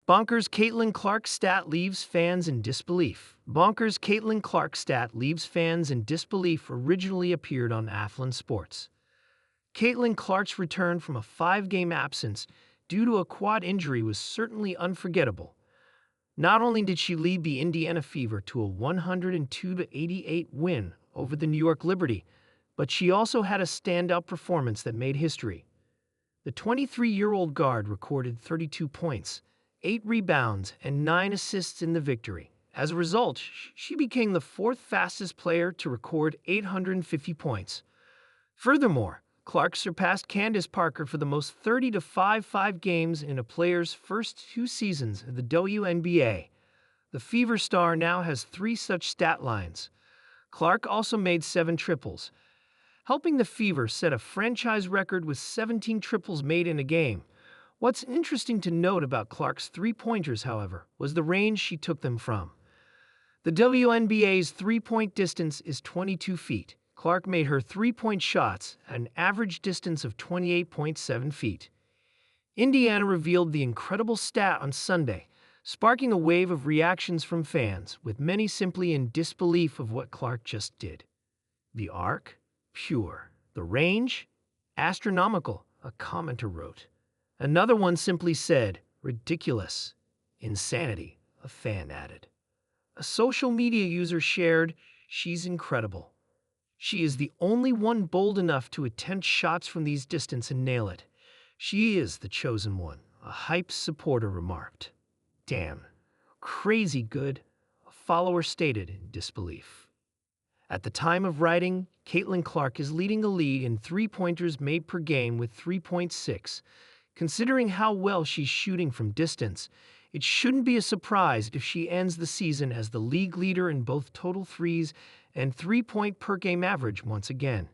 Bonkers Caitlin Clark stat leaves fans in disbelief. Bonkers Caitlin Clark stat leaves fans in disbelief originally appeared on Athlon Sports. Caitlin Clark's return from a 5-game absence due to a quad injury was certainly unforgettable. Not only did she lead the Indiana Fever to a 102-88 win over the New York Liberty, but she also had a standout performance that made history. The 23-year-old guard recorded 32 points, 8 rebounds, and 9 assists in the victory. As a result, she became the 4th fastest player to record 850 points. Furthermore, Clark surpassed Candace Parker for the most 30-5 games in a player's first 2 seasons of the WNBA. The Fever star now has 3 such stat lines. Clark also made 7 triples, helping the Fever set a franchise record with 17 triples made in a game. What's interesting to note about Clark's three-pointers, however, was the range she took them from. The WNBA's three-point distance is 22 feet. Clark made her three-point shots at an average distance of 28.7 feet. Indiana revealed the incredible stat on Sunday, sparking a wave of reactions from fans, with many simply in disbelief of what Clark just did. The arc? Pure. The range? Astronomical, a commenter wrote. Another one simply said, ridiculous. Insanity, a fan added. A social media user shared, she's incredible. She is the only one bold enough to attempt shots from these distance and nail it. She is the chosen one, a hype supporter remarked. Damn, crazy good, a follower stated in disbelief. At the time of writing, Caitlin Clark is leading the league in three-pointers made per game with 3.6. Considering how well she's shooting from distance, it shouldn't be a surprise if she ends the season as the league leader in both total threes and three-point per game average once again.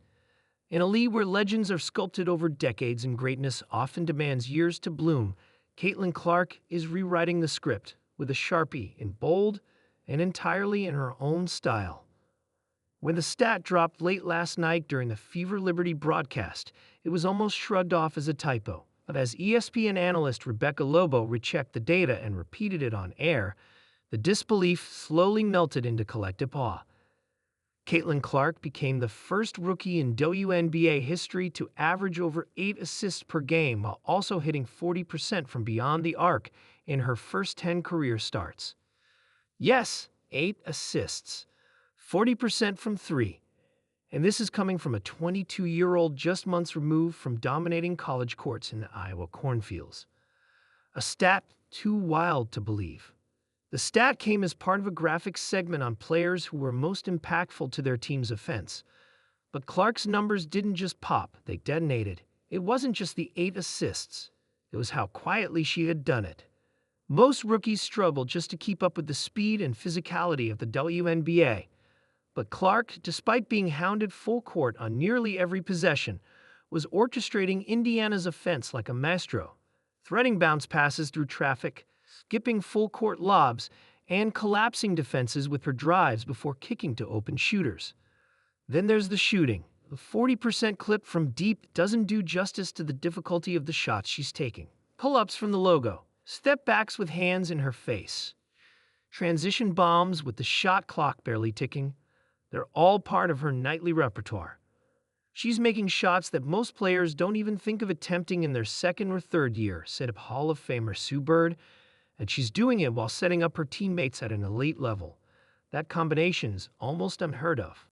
In a league where legends are sculpted over decades and greatness often demands years to bloom, Caitlin Clark is rewriting the script with a Sharpie in bold and entirely in her own style. When the stat dropped late last night during the Fever Liberty broadcast, it was almost shrugged off as a typo. But as ESPN analyst Rebecca Lobo rechecked the data and repeated it on air, the disbelief slowly melted into collective awe. Caitlin Clark became the first rookie in WNBA history to average over 8 assists per game while also hitting 40% from beyond the arc in her first 10 career starts. Yes, 8 assists, 40% from 3. And this is coming from a 22-year-old just months removed from dominating college courts in the Iowa cornfields. A stat too wild to believe. The stat came as part of a graphic segment on players who were most impactful to their team's offense. But Clark's numbers didn't just pop, they detonated. It wasn't just the 8 assists. It was how quietly she had done it. Most rookies struggle just to keep up with the speed and physicality of the WNBA. But Clark, despite being hounded full court on nearly every possession, was orchestrating Indiana's offense like a maestro, threading bounce passes through traffic, skipping full-court lobs, and collapsing defenses with her drives before kicking to open shooters. Then there's the shooting. The 40% clip from deep doesn't do justice to the difficulty of the shots she's taking. Pull-ups from the logo, step-backs with hands in her face, transition bombs with the shot clock barely ticking. They're all part of her nightly repertoire. She's making shots that most players don't even think of attempting in their second or third year, said Hall of Famer Sue Bird, and she's doing it while setting up her teammates at an elite level. That combination's almost unheard of.